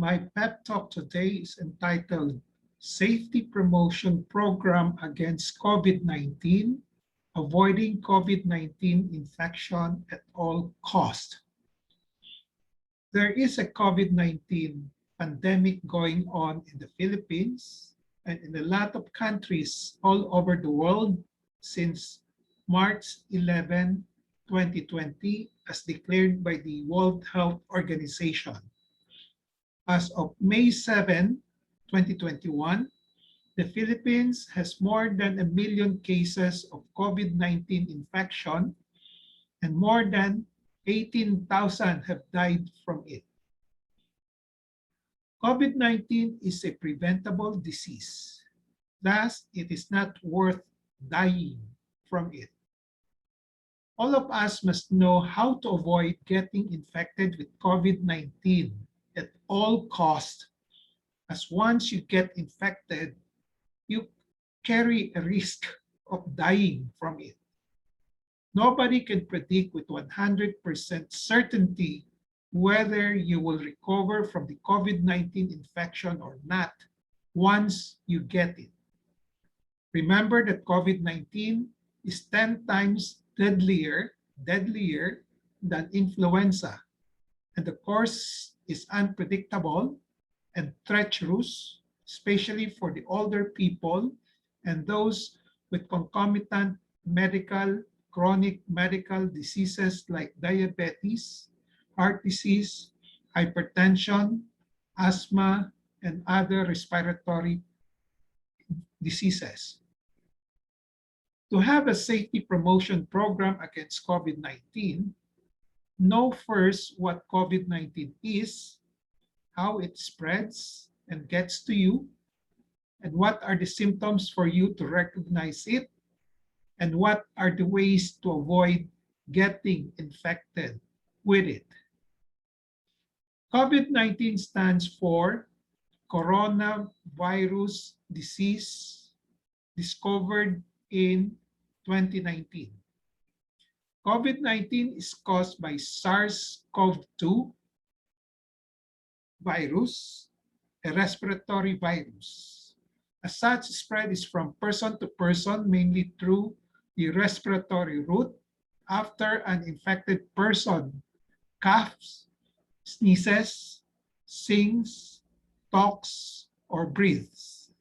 My pep talk today is entitled Safety Promotion Program Against COVID-19, Avoiding COVID-19 Infection at All Cost. There is a COVID-19 pandemic going on in the Philippines and in a lot of countries all over the world since March 11, 2020, as declared by the World Health Organization. As of May 7, 2021, the Philippines has more than 1 million cases of COVID-19 infection and more than 18,000 have died from it. COVID-19 is a preventable disease. Thus, it is not worth dying from it. All of us must know how to avoid getting infected with COVID-19 at all costs, as once you get infected, you carry a risk of dying from it. Nobody can predict with 100% certainty whether you will recover from the COVID-19 infection or not once you get it. Remember that COVID-19 is 10 times deadlier than influenza, and the course is unpredictable and treacherous, especially for the older people and those with concomitant chronic medical diseases like diabetes, heart disease, hypertension, asthma, and other respiratory diseases. To have a safety promotion program against COVID-19, know first what COVID-19 is, how it spreads and gets to you, and what are the symptoms for you to recognize it, and what are the ways to avoid getting infected with it. COVID-19 stands for coronavirus disease discovered in 2019. COVID-19 is caused by SARS-CoV-2 virus, a respiratory virus. As such, spread is from person to person, mainly through the respiratory route after an infected person coughs, sneezes, sings, talks, or breathes.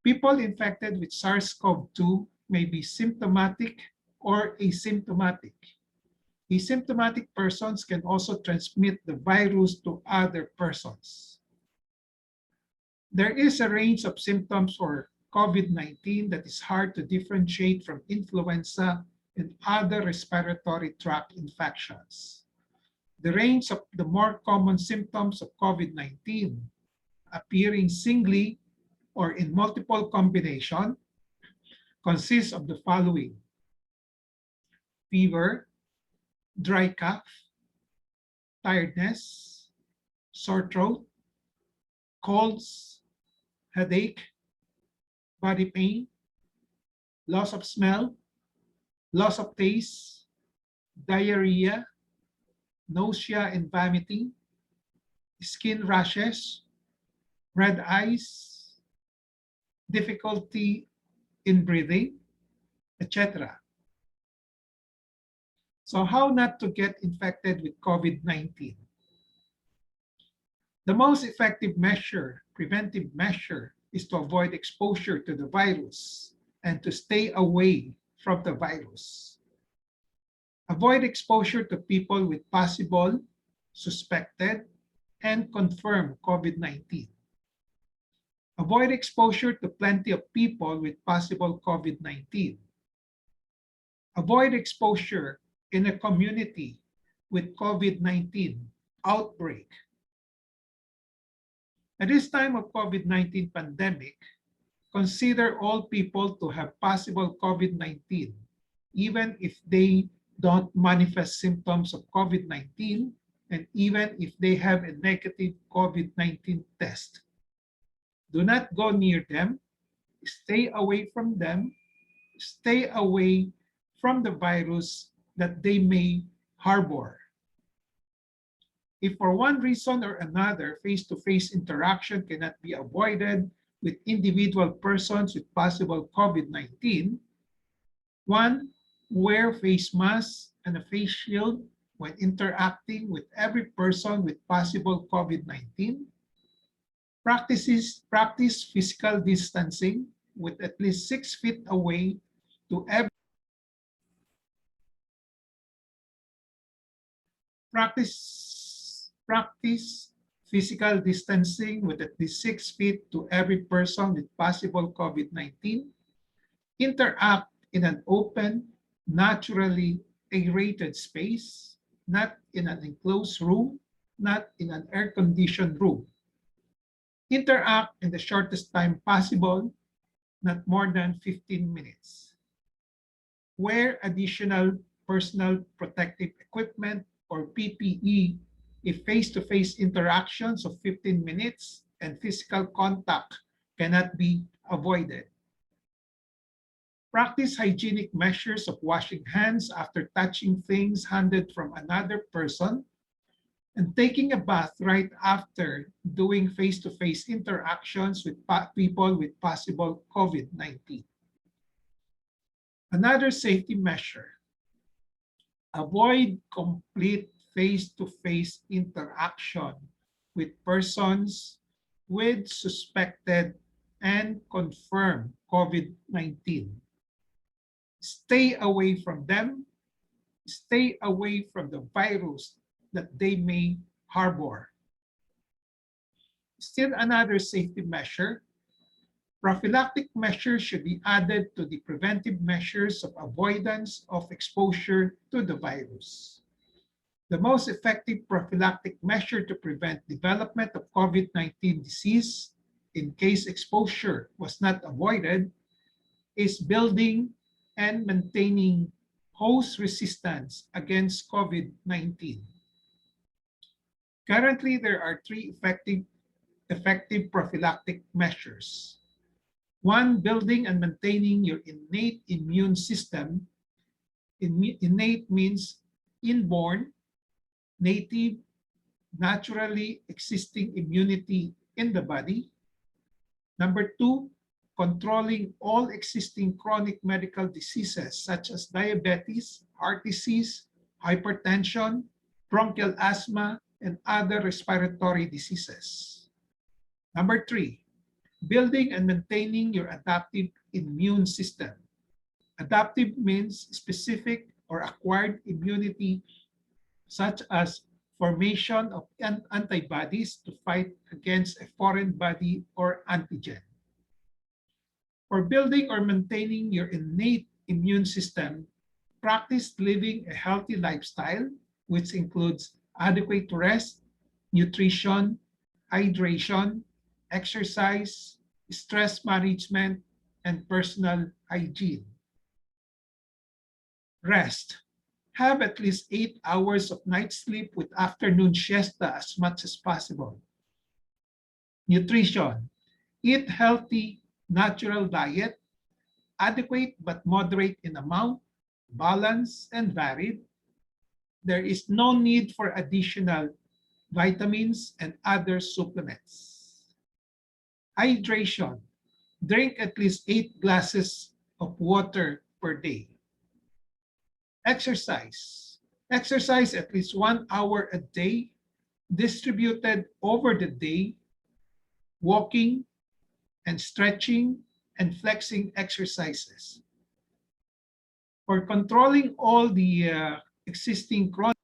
People infected with SARS-CoV-2 may be symptomatic or asymptomatic. Asymptomatic persons can also transmit the virus to other persons. There is a range of symptoms for COVID-19 that is hard to differentiate from influenza and other respiratory tract infections. The range of the more common symptoms of COVID-19 appearing singly or in multiple combination consists of the following: fever, dry cough, tiredness, sore throat, colds, headache, body pain, loss of smell, loss of taste, diarrhea, nausea and vomiting, skin rashes, red eyes, difficulty in breathing, etc. So how not to get infected with COVID-19? The most effective preventive measure, is to avoid exposure to the virus and to stay away from the virus. Avoid exposure to people with possible, suspected, and confirmed COVID-19. Avoid exposure to plenty of people with possible COVID-19. Avoid exposure in a community with COVID-19 outbreak. At this time of COVID-19 pandemic, consider all people to have possible COVID-19, even if they don't manifest symptoms of COVID-19, and even if they have a negative COVID-19 test. Do not go near them, stay away from them, stay away from the virus that they may harbor. If for one reason or another, face-to-face interaction cannot be avoided with individual persons with possible COVID-19, one, wear face masks and a face shield when interacting with every person with possible COVID-19. Practice physical distancing with at least 6 feet away to every practice physical distancing with at least 6 feet to every person with possible COVID-19. Interact in an open, naturally aerated space, not in an enclosed room, not in an air-conditioned room. Interact in the shortest time possible, not more than 15 minutes. Wear additional personal protective equipment or PPE if face-to-face interactions of 15 minutes and physical contact cannot be avoided. Practice hygienic measures of washing hands after touching things handed from another person and taking a bath right after doing face-to-face interactions with people with possible COVID-19. Another safety measure, avoid complete face-to-face interaction with persons with suspected and confirmed COVID-19. Stay away from them. Stay away from the virus that they may harbor. Still another safety measure, prophylactic measures should be added to the preventive measures of avoidance of exposure to the virus. The most effective prophylactic measure to prevent development of COVID-19 disease in case exposure was not avoided is building and maintaining host resistance against COVID-19. Currently, there are three effective prophylactic measures. One, building and maintaining your innate immune system. Innate means inborn, native, naturally existing immunity in the body. Number two, controlling all existing chronic medical diseases such as diabetes, heart disease, hypertension, bronchial asthma, and other respiratory diseases. Number three, building and maintaining your adaptive immune system. Adaptive means specific or acquired immunity, such as formation of antibodies to fight against a foreign body or antigen. For building or maintaining your innate immune system, practice living a healthy lifestyle, which includes adequate rest, nutrition, hydration, exercise, stress management, and personal hygiene. Rest. Have at least 8 hours of night sleep with afternoon siesta as much as possible. Nutrition. Eat healthy, natural diet, adequate but moderate in amount, balanced, and varied. There is no need for additional vitamins and other supplements. Hydration. Drink at least 8 glasses of water per day. Exercise. Exercise at least 1 hour a day, distributed over the day, walking and stretching and flexing exercises. For controlling all the existing chronic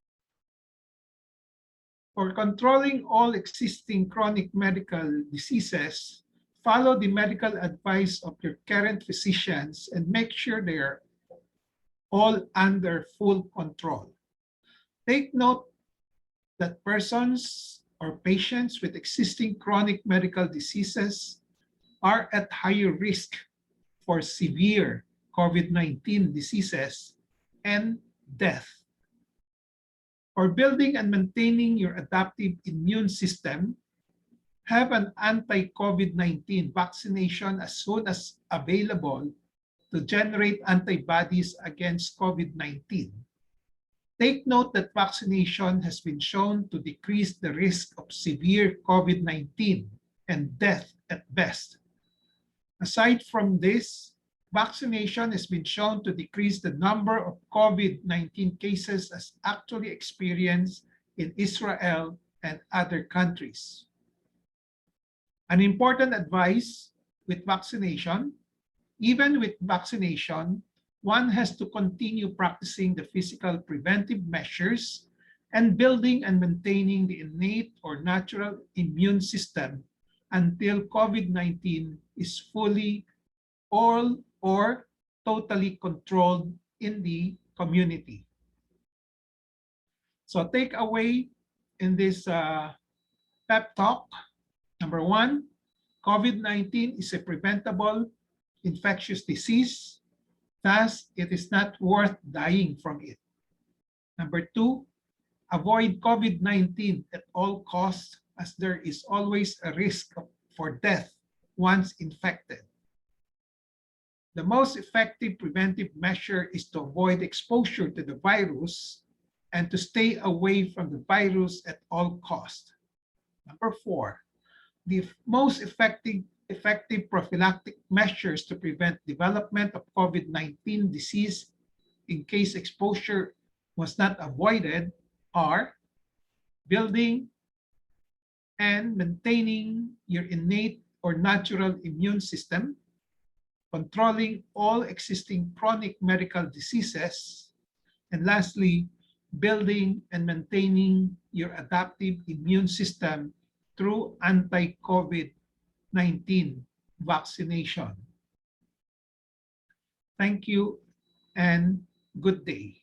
medical diseases, follow the medical advice of your current physicians and make sure they are all under full control. Take note that persons or patients with existing chronic medical diseases are at higher risk for severe COVID-19 diseases and death. For building and maintaining your adaptive immune system, have an anti-COVID-19 vaccination as soon as available to generate antibodies against COVID-19. Take note that vaccination has been shown to decrease the risk of severe COVID-19 and death at best. Aside from this, vaccination has been shown to decrease the number of COVID-19 cases as actually experienced in Israel and other countries. An important advice with vaccination: even with vaccination, one has to continue practicing the physical preventive measures and building and maintaining the innate or natural immune system until COVID-19 is fully or totally controlled in the community. So takeaway in this pep talk: number one, COVID-19 is a preventable infectious disease. Thus, it is not worth dying from it. Number two, avoid COVID-19 at all costs, as there is always a risk for death once infected. The most effective preventive measure is to avoid exposure to the virus and to stay away from the virus at all costs. Number four, the most effective prophylactic measures to prevent development of COVID-19 disease in case exposure was not avoided are building and maintaining your innate or natural immune system, controlling all existing chronic medical diseases, and lastly, building and maintaining your adaptive immune system through anti-COVID-19 vaccination. Thank you and good day.